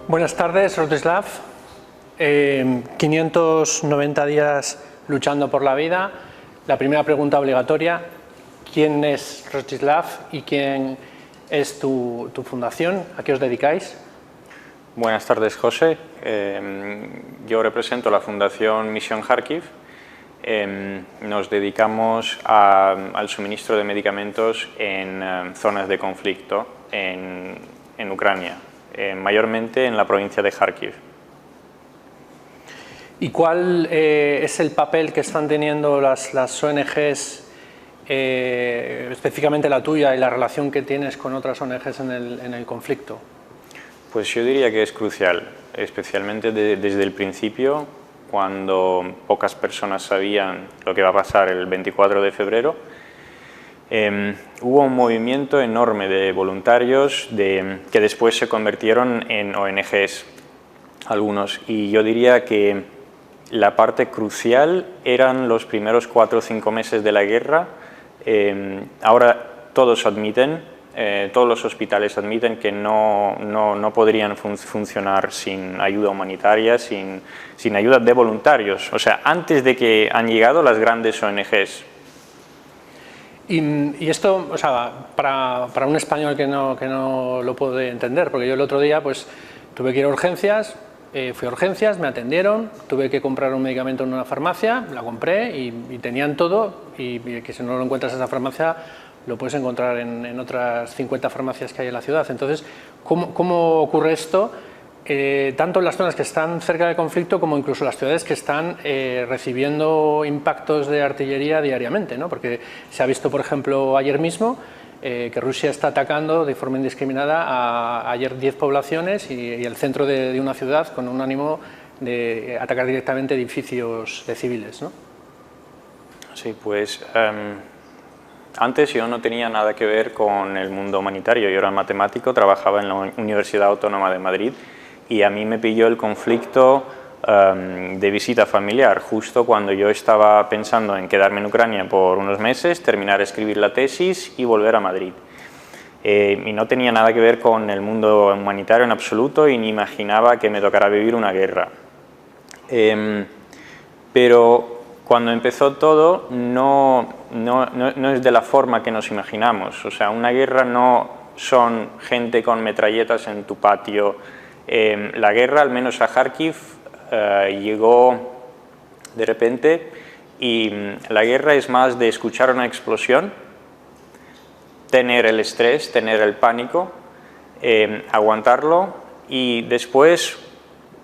Buenas tardes, Rostislav. 590 días luchando por la vida. La primera pregunta obligatoria: ¿quién es Rostislav y quién es tu fundación? ¿A qué os dedicáis? Buenas tardes, José. Yo represento la Fundación Misión Kharkiv. Nos dedicamos al suministro de medicamentos en zonas de conflicto en Ucrania, mayormente en la provincia de Kharkiv. ¿Y cuál es el papel que están teniendo las ONGs, específicamente la tuya, y la relación que tienes con otras ONGs en el conflicto? Pues yo diría que es crucial, especialmente desde el principio, cuando pocas personas sabían lo que va a pasar el 24 de febrero. Hubo un movimiento enorme de voluntarios que después se convirtieron en ONGs, algunos, y yo diría que la parte crucial eran los primeros 4 o 5 meses de la guerra. Ahora todos admiten, todos los hospitales admiten que no podrían funcionar sin ayuda humanitaria, sin ayuda de voluntarios, o sea, antes de que han llegado las grandes ONGs. Y esto, o sea, para un español que no lo puede entender, porque yo el otro día pues tuve que ir a urgencias, fui a urgencias, me atendieron, tuve que comprar un medicamento en una farmacia, la compré y tenían todo, y que si no lo encuentras en esa farmacia lo puedes encontrar en otras 50 farmacias que hay en la ciudad. Entonces, ¿cómo ocurre esto? Tanto en las zonas que están cerca del conflicto como incluso las ciudades que están recibiendo impactos de artillería diariamente, ¿no? Porque se ha visto, por ejemplo, ayer mismo que Rusia está atacando de forma indiscriminada ayer 10 poblaciones y el centro de una ciudad con un ánimo de atacar directamente edificios de civiles, ¿no? Sí, pues antes yo no tenía nada que ver con el mundo humanitario. Yo era matemático, trabajaba en la Universidad Autónoma de Madrid y a mí me pilló el conflicto de visita familiar, justo cuando yo estaba pensando en quedarme en Ucrania por unos meses, terminar de escribir la tesis y volver a Madrid. Y no tenía nada que ver con el mundo humanitario en absoluto y ni imaginaba que me tocara vivir una guerra. Pero cuando empezó todo no es de la forma que nos imaginamos. O sea, una guerra no son gente con metralletas en tu patio. La guerra, al menos a Kharkiv, llegó de repente, y la guerra es más de escuchar una explosión, tener el estrés, tener el pánico, aguantarlo y después,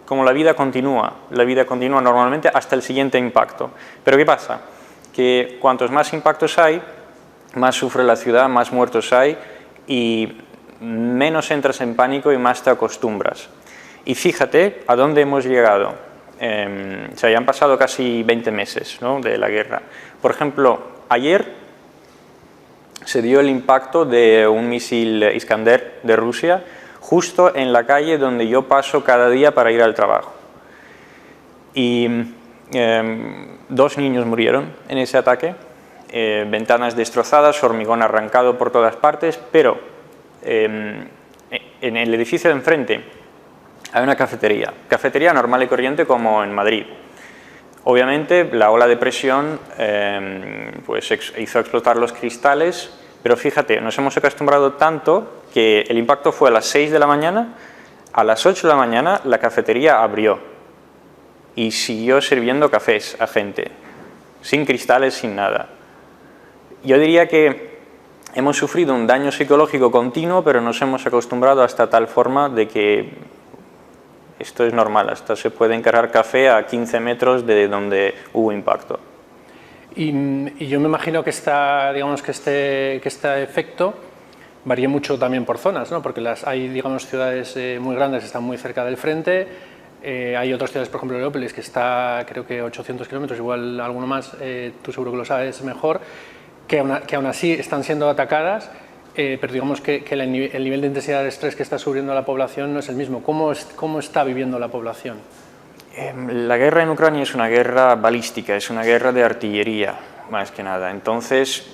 como la vida continúa normalmente hasta el siguiente impacto. Pero ¿qué pasa? Que cuantos más impactos hay, más sufre la ciudad, más muertos hay y menos entras en pánico y más te acostumbras. Y fíjate a dónde hemos llegado. O sea, ya han pasado casi 20 meses, ¿no?, de la guerra. Por ejemplo, ayer se dio el impacto de un misil Iskander de Rusia justo en la calle donde yo paso cada día para ir al trabajo. Y 2 niños murieron en ese ataque, ventanas destrozadas, hormigón arrancado por todas partes, pero en el edificio de enfrente hay una cafetería normal y corriente como en Madrid. Obviamente la ola de presión pues hizo explotar los cristales, pero fíjate, nos hemos acostumbrado tanto que el impacto fue a las 6 de la mañana, a las 8 de la mañana la cafetería abrió y siguió sirviendo cafés a gente, sin cristales, sin nada. Yo diría que hemos sufrido un daño psicológico continuo, pero nos hemos acostumbrado hasta tal forma de que esto es normal, hasta se puede encargar café a 15 metros de donde hubo impacto. Y yo me imagino que este efecto varía mucho también por zonas, ¿no? Porque hay, digamos, ciudades muy grandes que están muy cerca del frente, hay otras ciudades, por ejemplo, Leópolis, que está creo que 800 kilómetros, igual alguno más, tú seguro que lo sabes mejor, que aún así están siendo atacadas, pero digamos que el nivel de intensidad de estrés que está sufriendo la población no es el mismo. ¿Cómo está viviendo la población? La guerra en Ucrania es una guerra balística, es una guerra de artillería, más que nada. Entonces,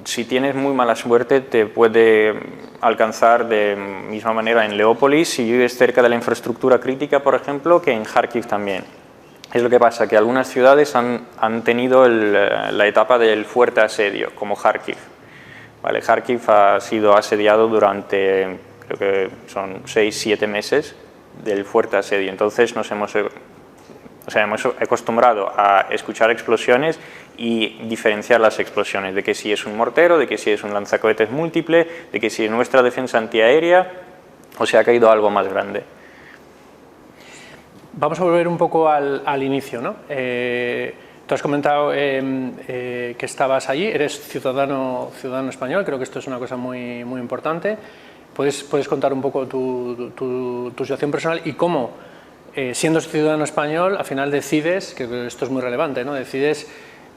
si tienes muy mala suerte, te puede alcanzar de misma manera en Leópolis, si vives cerca de la infraestructura crítica, por ejemplo, que en Kharkiv también. Es lo que pasa, que algunas ciudades han tenido la etapa del fuerte asedio, como Kharkiv. ¿Vale? Kharkiv ha sido asediado durante, creo que son 6-7 meses del fuerte asedio. Entonces nos hemos acostumbrado a escuchar explosiones y diferenciar las explosiones, de que si es un mortero, de que si es un lanzacohetes múltiple, de que si es nuestra defensa antiaérea o si ha caído algo más grande. Vamos a volver un poco al inicio, ¿no? Tú has comentado que estabas allí, eres ciudadano español, creo que esto es una cosa muy importante. ¿Puedes contar un poco tu situación personal y cómo, siendo ciudadano español, al final decides, que esto es muy relevante, ¿no? Decides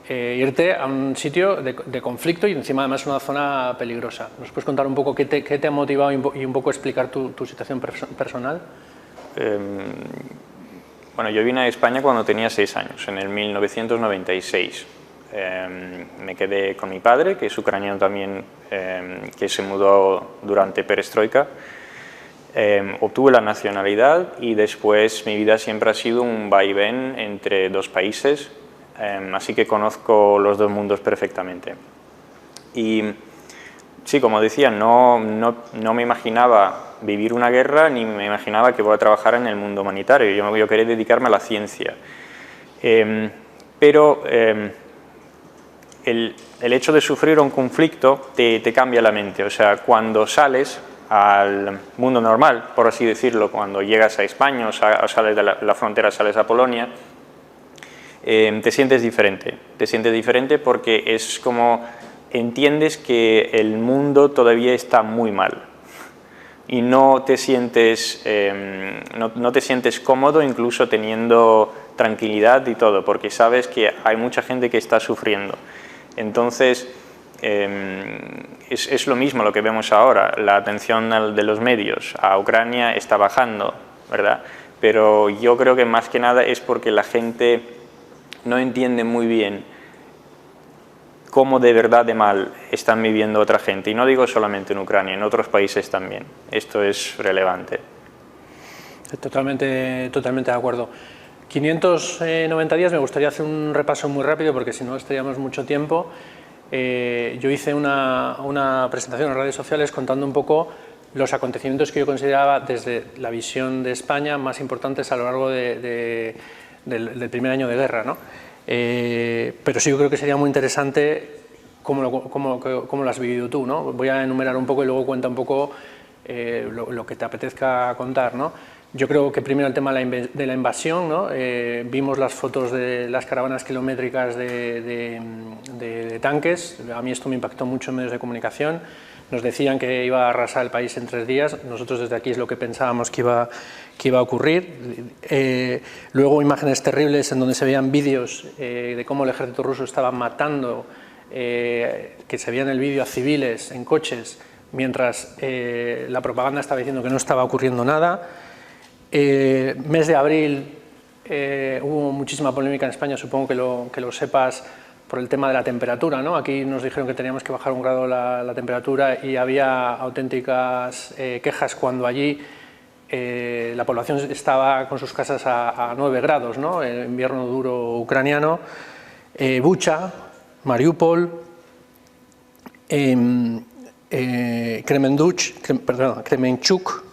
irte a un sitio de conflicto y encima además una zona peligrosa? ¿Nos puedes contar un poco qué te ha motivado y un poco explicar tu situación personal? Bueno, yo vine a España cuando tenía 6 años, en el 1996. Me quedé con mi padre, que es ucraniano también, que se mudó durante Perestroika. Obtuve la nacionalidad y después mi vida siempre ha sido un vaivén entre dos países, así que conozco los dos mundos perfectamente. Y sí, como decía, no me imaginaba vivir una guerra ni me imaginaba que voy a trabajar en el mundo humanitario. Yo quería dedicarme a la ciencia. Pero el hecho de sufrir un conflicto te cambia la mente. O sea, cuando sales al mundo normal, por así decirlo, cuando llegas a España o sales de la frontera, sales a Polonia, te sientes diferente. Te sientes diferente porque es como entiendes que el mundo todavía está muy mal y no te sientes cómodo incluso teniendo tranquilidad y todo, porque sabes que hay mucha gente que está sufriendo. Entonces es lo mismo lo que vemos ahora, la atención de los medios a Ucrania está bajando, ¿verdad? Pero yo creo que más que nada es porque la gente no entiende muy bien cómo de verdad de mal están viviendo otra gente. Y no digo solamente en Ucrania, en otros países también. Esto es relevante. Totalmente de acuerdo. 590 días, me gustaría hacer un repaso muy rápido porque si no estaríamos mucho tiempo. Yo hice una presentación en redes sociales contando un poco los acontecimientos que yo consideraba desde la visión de España más importantes a lo largo del primer año de guerra, ¿no? Pero sí, yo creo que sería muy interesante cómo lo has vivido tú, ¿no? Voy a enumerar un poco y luego cuenta un poco lo que te apetezca contar, ¿no? Yo creo que primero el tema de la invasión, ¿no? Vimos las fotos de las caravanas kilométricas de tanques. A mí esto me impactó mucho en medios de comunicación. Nos decían que iba a arrasar el país en 3 días. Nosotros desde aquí es lo que pensábamos que iba a ocurrir. Luego imágenes terribles en donde se veían vídeos de cómo el ejército ruso estaba matando, que se veía en el vídeo a civiles en coches, mientras la propaganda estaba diciendo que no estaba ocurriendo nada. Mes de abril hubo muchísima polémica en España, supongo que lo sepas, por el tema de la temperatura, ¿no? Aquí nos dijeron que teníamos que bajar 1 grado la temperatura y había auténticas quejas cuando allí la población estaba con sus casas a 9 grados, ¿no? El invierno duro ucraniano. Bucha, Mariupol, Kremenchuk.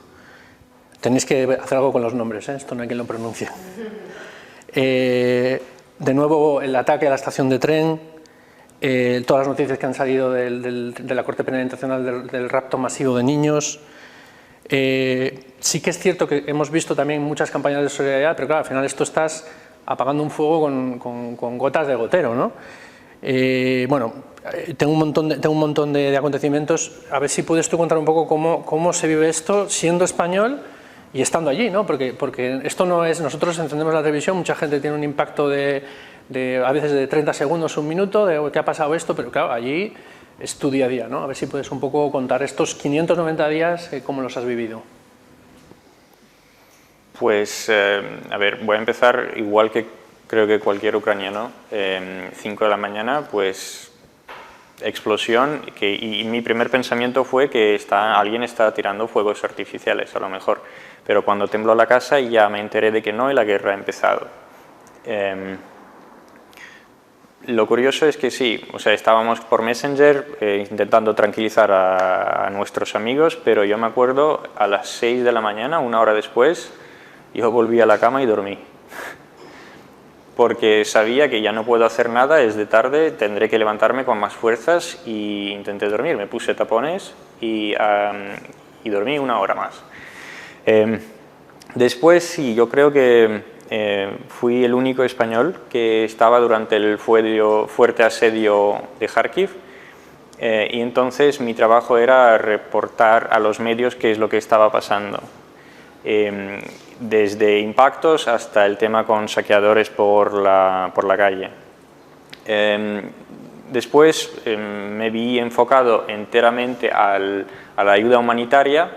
Tenéis que hacer algo con los nombres, esto no hay quien lo pronuncie. De nuevo el ataque a la estación de tren, todas las noticias que han salido de la Corte Penal Internacional del rapto masivo de niños. Sí que es cierto que hemos visto también muchas campañas de solidaridad, pero claro, al final esto estás apagando un fuego con gotas de gotero, ¿no? Bueno, tengo un montón de acontecimientos. A ver si puedes tú contar un poco cómo se vive esto siendo español y estando allí, ¿no? Porque esto no es... Nosotros encendemos la televisión, mucha gente tiene un impacto a veces de 30 segundos, 1 minuto, de qué ha pasado esto, pero claro, allí es tu día a día, ¿no? A ver si puedes un poco contar estos 590 días, cómo los has vivido. Pues, a ver, voy a empezar igual que creo que cualquier ucraniano, 5 de la mañana, pues explosión y mi primer pensamiento fue que alguien está tirando fuegos artificiales a lo mejor, pero cuando tembló la casa ya me enteré de que no y la guerra ha empezado. Lo curioso es que sí, o sea, estábamos por Messenger intentando tranquilizar a nuestros amigos, pero yo me acuerdo a las 6 de la mañana, una hora después, yo volví a la cama y dormí. Porque sabía que ya no puedo hacer nada, es de tarde, tendré que levantarme con más fuerzas y intenté dormir. Me puse tapones y dormí una hora más. Después sí, yo creo que fui el único español que estaba durante el fuerte asedio de Kharkiv y entonces mi trabajo era reportar a los medios qué es lo que estaba pasando. Desde impactos hasta el tema con saqueadores por la calle. Después me vi enfocado enteramente a la ayuda humanitaria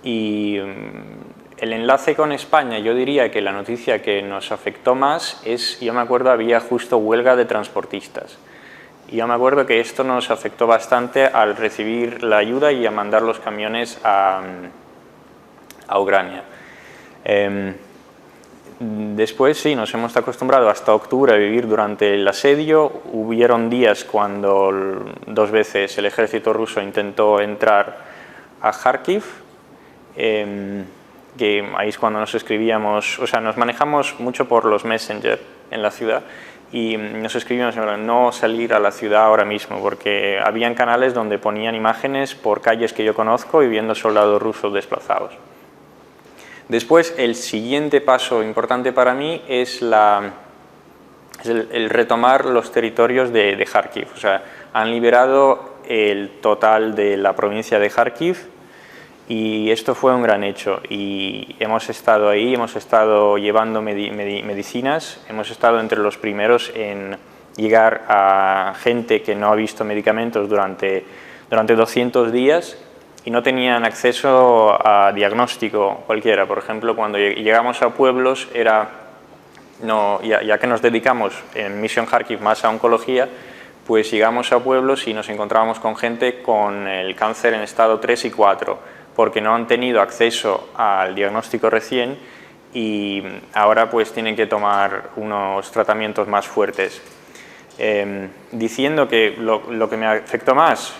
y el enlace con España, yo diría que la noticia que nos afectó más es, yo me acuerdo, había justo huelga de transportistas. Y yo me acuerdo que esto nos afectó bastante al recibir la ayuda y a mandar los camiones a Ucrania. Después sí, nos hemos acostumbrado hasta octubre a vivir durante el asedio. Hubieron días cuando 2 veces el ejército ruso intentó entrar a Kharkiv, que ahí es cuando nos escribíamos, o sea, nos manejamos mucho por los Messenger en la ciudad y nos escribíamos no salir a la ciudad ahora mismo porque habían canales donde ponían imágenes por calles que yo conozco y viendo soldados rusos desplazados. Después, el siguiente paso importante para mí es el retomar los territorios de Kharkiv. O sea, han liberado el total de la provincia de Kharkiv y esto fue un gran hecho. Y hemos estado ahí, hemos estado llevando medicinas, hemos estado entre los primeros en llegar a gente que no ha visto medicamentos durante 200 días. Y no tenían acceso a diagnóstico cualquiera. Por ejemplo, cuando llegamos a pueblos, ya que nos dedicamos en Misión Kharkiv más a oncología, pues llegamos a pueblos y nos encontrábamos con gente con el cáncer en estado 3 y 4, porque no han tenido acceso al diagnóstico recién y ahora pues tienen que tomar unos tratamientos más fuertes. Diciendo que lo que me afectó más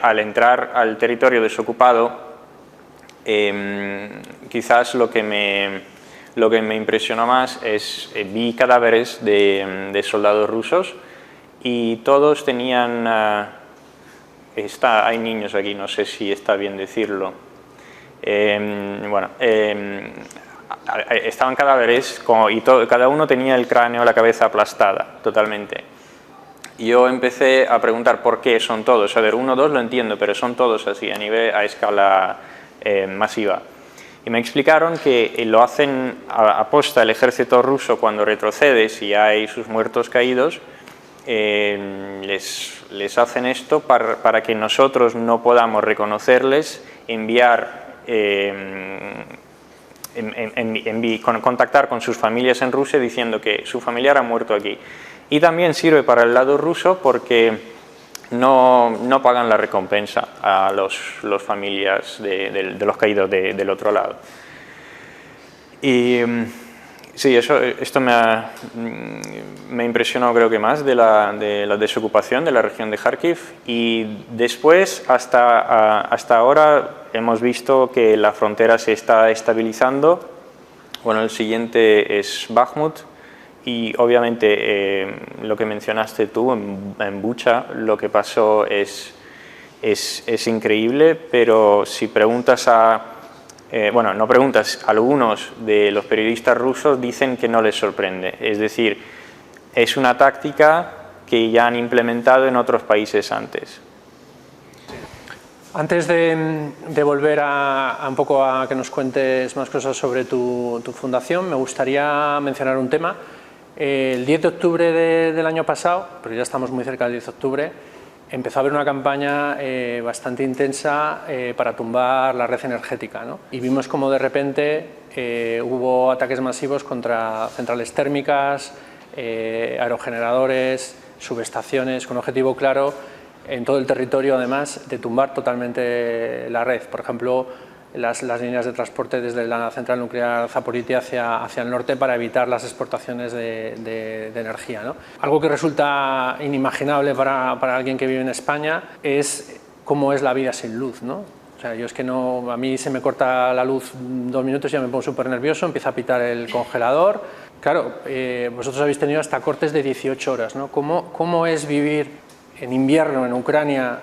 al entrar al territorio desocupado, quizás lo que me impresionó más es vi cadáveres de soldados rusos y todos tenían, hay niños aquí, no sé si está bien decirlo, estaban cadáveres y cada uno tenía el cráneo, la cabeza aplastada totalmente. Yo empecé a preguntar por qué son todos. A ver, 1 o 2 lo entiendo, pero son todos así, a escala masiva. Y me explicaron que lo hacen aposta el ejército ruso cuando retrocede, si hay sus muertos caídos, les hacen esto para que nosotros no podamos reconocerles, contactar con sus familias en Rusia diciendo que su familiar ha muerto aquí. Y también sirve para el lado ruso porque no pagan la recompensa a los familias de los caídos del otro lado. Y sí, esto me impresionó creo que más de la desocupación de la región de Kharkiv y después hasta ahora hemos visto que la frontera se está estabilizando. Bueno, el siguiente es Bakhmut. Y obviamente lo que mencionaste tú en Bucha, lo que pasó es increíble, pero si preguntas no preguntas, algunos de los periodistas rusos dicen que no les sorprende. Es decir, es una táctica que ya han implementado en otros países antes. Antes de volver un poco a que nos cuentes más cosas sobre tu fundación, me gustaría mencionar un tema. El 10 de octubre del año pasado, pero ya estamos muy cerca del 10 de octubre, empezó a haber una campaña bastante intensa para tumbar la red energética, ¿no? Y vimos como de repente hubo ataques masivos contra centrales térmicas, aerogeneradores, subestaciones, con objetivo claro en todo el territorio, además de tumbar totalmente la red. Por ejemplo, las líneas de transporte desde la central nuclear Zaporizhzhia hacia el norte para evitar las exportaciones de energía, ¿no? Algo que resulta inimaginable para alguien que vive en España es cómo es la vida sin luz, ¿no? O sea, yo es que no, a mí se me corta la luz 2 minutos y ya me pongo súper nervioso, empieza a pitar el congelador. Claro, vosotros habéis tenido hasta cortes de 18 horas, ¿no? ¿Cómo es vivir en invierno en Ucrania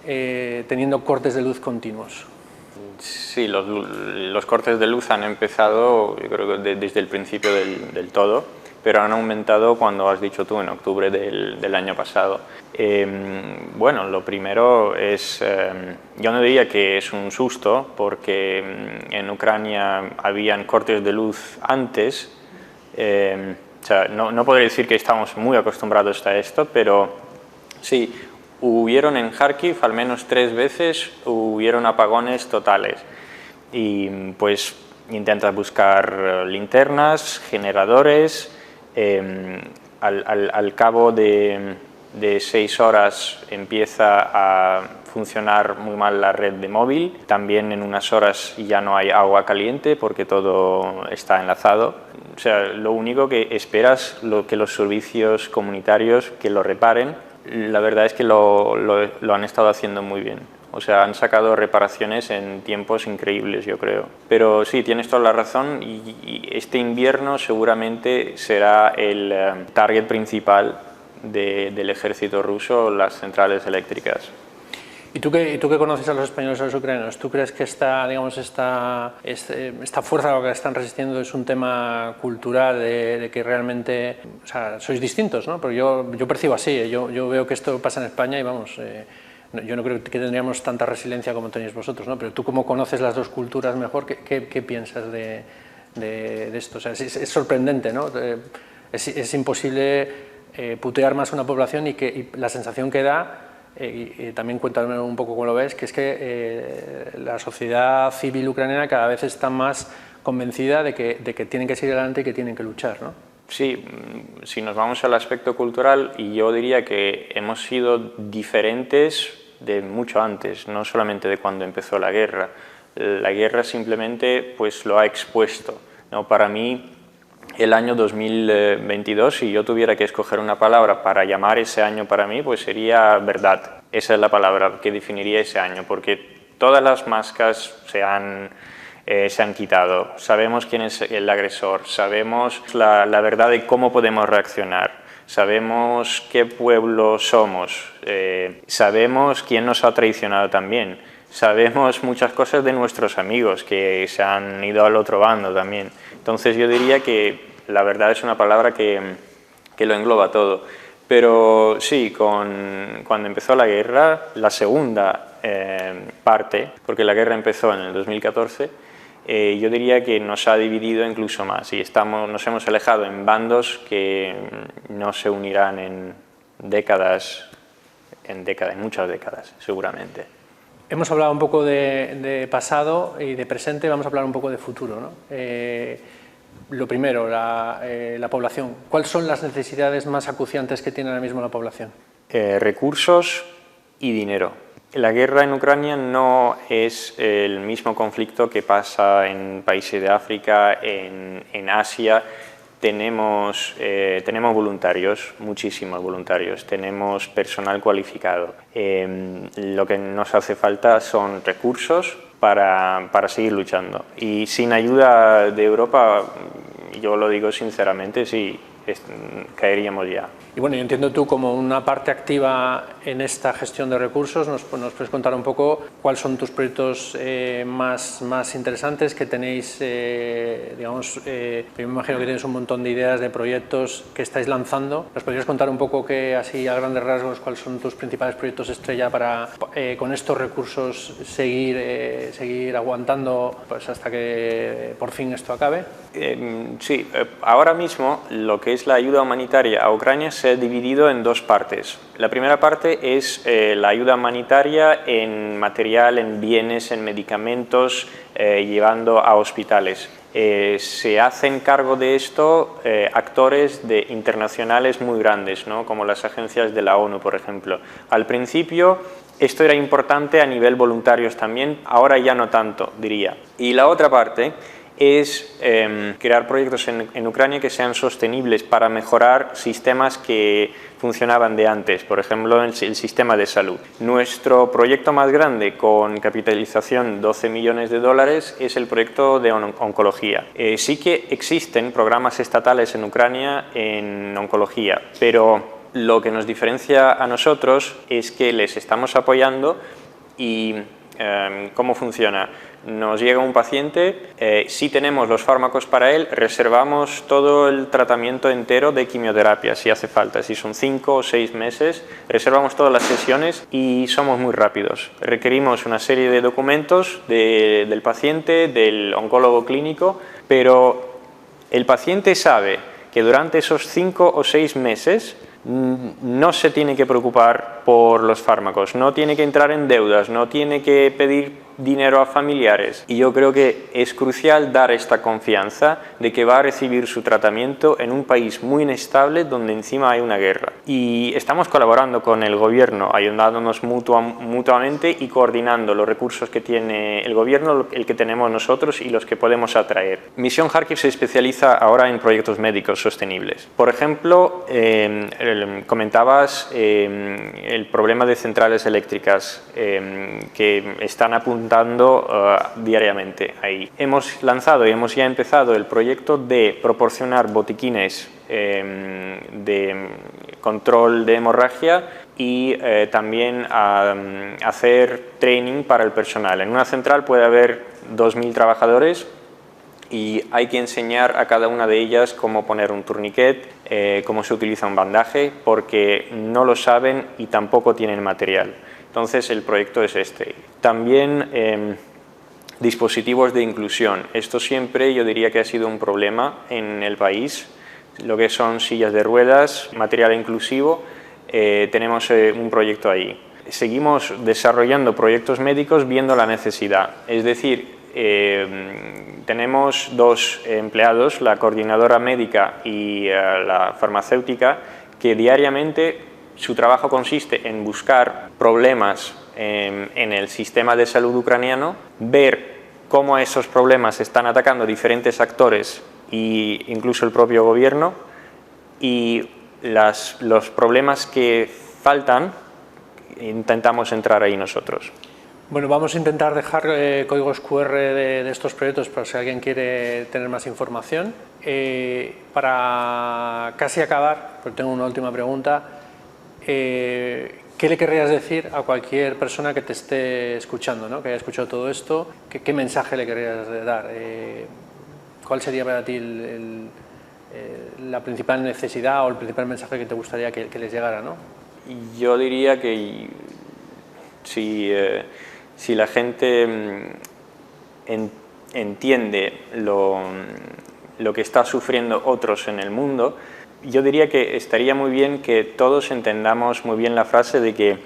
teniendo cortes de luz continuos? Sí, los cortes de luz han empezado, yo creo que desde el principio del todo, pero han aumentado, cuando has dicho tú, en octubre del año pasado. Bueno, lo primero es, yo no diría que es un susto, porque en Ucrania habían cortes de luz antes. O sea, no podría decir que estamos muy acostumbrados a esto, pero sí, hubieron en Kharkiv al menos 3 veces, hubieron apagones totales. Y pues intentas buscar linternas, generadores. Al cabo de 6 horas empieza a funcionar muy mal la red de móvil. También en unas horas ya no hay agua caliente porque todo está enlazado. O sea, lo único que esperas que los servicios comunitarios que lo reparen. La verdad es que lo han estado haciendo muy bien. O sea, han sacado reparaciones en tiempos increíbles, yo creo. Pero sí, tienes toda la razón, y este invierno seguramente será el target principal del ejército ruso, las centrales eléctricas. ¿Y tú que conoces a los españoles y a los ucranianos, tú crees que esta fuerza a la que están resistiendo es un tema cultural, de que realmente, o sea, sois distintos, ¿no? Pero yo percibo así, yo veo que esto pasa en España y vamos, yo no creo que tendríamos tanta resiliencia como tenéis vosotros, ¿no? Pero tú, como conoces las dos culturas mejor, ¿qué piensas de esto? O sea, es sorprendente, ¿no? Es imposible putear más a una población y la sensación que da. Y también cuéntame un poco cómo lo ves, que es que la sociedad civil ucraniana cada vez está más convencida de que tienen que seguir adelante y que tienen que luchar, ¿no? Sí, si nos vamos al aspecto cultural, y yo diría que hemos sido diferentes de mucho antes, no solamente de cuando empezó la guerra. La guerra simplemente pues lo ha expuesto, ¿no? Para mí, el año 2022, si yo tuviera que escoger una palabra para llamar ese año para mí, pues sería verdad. Esa es la palabra que definiría ese año, porque todas las máscaras se han quitado. Sabemos quién es el agresor, sabemos la verdad de cómo podemos reaccionar, sabemos qué pueblo somos, sabemos quién nos ha traicionado también, sabemos muchas cosas de nuestros amigos que se han ido al otro bando también. Entonces yo diría que la verdad es una palabra que lo engloba todo. Pero sí, cuando empezó la guerra, la segunda parte, porque la guerra empezó en el 2014, yo diría que nos ha dividido incluso más, y nos hemos alejado en bandos que no se unirán en muchas décadas, seguramente. Hemos hablado un poco de pasado y de presente, vamos a hablar un poco de futuro, ¿no? Lo primero, la población. ¿Cuáles son las necesidades más acuciantes que tiene ahora mismo la población? Recursos y dinero. La guerra en Ucrania no es el mismo conflicto que pasa en países de África, en Asia. Tenemos voluntarios, muchísimos voluntarios, tenemos personal cualificado. Lo que nos hace falta son recursos para seguir luchando. Y sin ayuda de Europa, yo lo digo sinceramente, sí, caeríamos ya. Y bueno, yo entiendo, tú como una parte activa en esta gestión de recursos, nos puedes contar un poco cuáles son tus proyectos más interesantes que tenéis, digamos, yo me imagino que tienes un montón de ideas de proyectos que estáis lanzando. ¿Nos podrías contar un poco, así a grandes rasgos, cuáles son tus principales proyectos estrella para con estos recursos seguir aguantando pues hasta que por fin esto acabe? Sí, ahora mismo lo que es la ayuda humanitaria a Ucrania se ha dividido en 2 partes. La primera parte es la ayuda humanitaria en material, en bienes, en medicamentos, llevando a hospitales. se hacen cargo de esto actores internacionales muy grandes, ¿no? Como las agencias de la ONU, por ejemplo. Al principio esto era importante a nivel voluntarios también, ahora ya no tanto, diría. Y la otra parte es crear proyectos en Ucrania que sean sostenibles para mejorar sistemas que funcionaban de antes, por ejemplo el sistema de salud. Nuestro proyecto más grande, con capitalización $12 millones, es el proyecto de oncología. Sí que existen programas estatales en Ucrania en oncología, pero lo que nos diferencia a nosotros es que les estamos apoyando y ¿cómo funciona? Nos llega un paciente, si tenemos los fármacos para él, reservamos todo el tratamiento entero de quimioterapia, si hace falta, si son 5 o 6 meses, reservamos todas las sesiones y somos muy rápidos. Requerimos una serie de documentos del paciente, del oncólogo clínico, pero el paciente sabe que durante esos 5 o 6 meses no se tiene que preocupar por los fármacos, no tiene que entrar en deudas, no tiene que pedir dinero a familiares. Y yo creo que es crucial dar esta confianza de que va a recibir su tratamiento en un país muy inestable donde encima hay una guerra. Y estamos colaborando con el gobierno, ayudándonos mutuamente y coordinando los recursos que tiene el gobierno, el que tenemos nosotros y los que podemos atraer. Misión Kharkiv se especializa ahora en proyectos médicos sostenibles. Por ejemplo, comentabas el problema de centrales eléctricas que están apuntando diariamente ahí. Hemos lanzado y hemos ya empezado el proyecto de proporcionar botiquines de control de hemorragia y también hacer training para el personal. En una central puede haber 2.000 trabajadores y hay que enseñar a cada una de ellas cómo poner un tourniquet, cómo se utiliza un bandaje, porque no lo saben y tampoco tienen material. Entonces el proyecto es este. También dispositivos de inclusión. Esto siempre yo diría que ha sido un problema en el país, lo que son sillas de ruedas, material inclusivo, tenemos un proyecto ahí. Seguimos desarrollando proyectos médicos viendo la necesidad, es decir, tenemos 2 empleados, la coordinadora médica y la farmacéutica, que diariamente su trabajo consiste en buscar problemas en el sistema de salud ucraniano, ver cómo esos problemas están atacando diferentes actores e incluso el propio gobierno, y los problemas que faltan intentamos entrar ahí nosotros. Bueno, vamos a intentar dejar códigos QR de estos proyectos por si alguien quiere tener más información. Para casi acabar, porque tengo una última pregunta, ¿qué le querrías decir a cualquier persona que te esté escuchando, ¿no? Que haya escuchado todo esto? ¿Qué mensaje le querrías dar? ¿Cuál sería para ti la principal necesidad o el principal mensaje que te gustaría que les llegara, ¿no? Yo diría que si la gente entiende lo que está sufriendo otros en el mundo, yo diría que estaría muy bien que todos entendamos muy bien la frase de que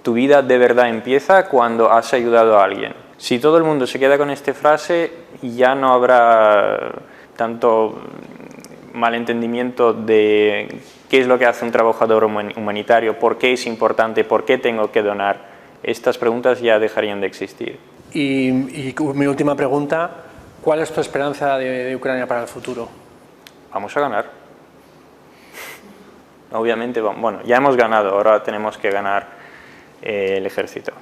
tu vida de verdad empieza cuando has ayudado a alguien. Si todo el mundo se queda con esta frase, ya no habrá tanto malentendimiento de qué es lo que hace un trabajador humanitario, por qué es importante, por qué tengo que donar. Estas preguntas ya dejarían de existir. Y mi última pregunta, ¿cuál es tu esperanza de Ucrania para el futuro? Vamos a ganar. Obviamente, bueno, ya hemos ganado, ahora tenemos que ganar el ejército.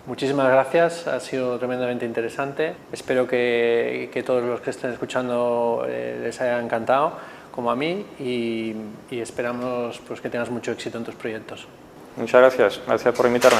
Muchísimas gracias, ha sido tremendamente interesante. Espero que todos los que estén escuchando les haya encantado, como a mí, y esperamos pues, que tengas mucho éxito en tus proyectos. Muchas gracias por invitarme.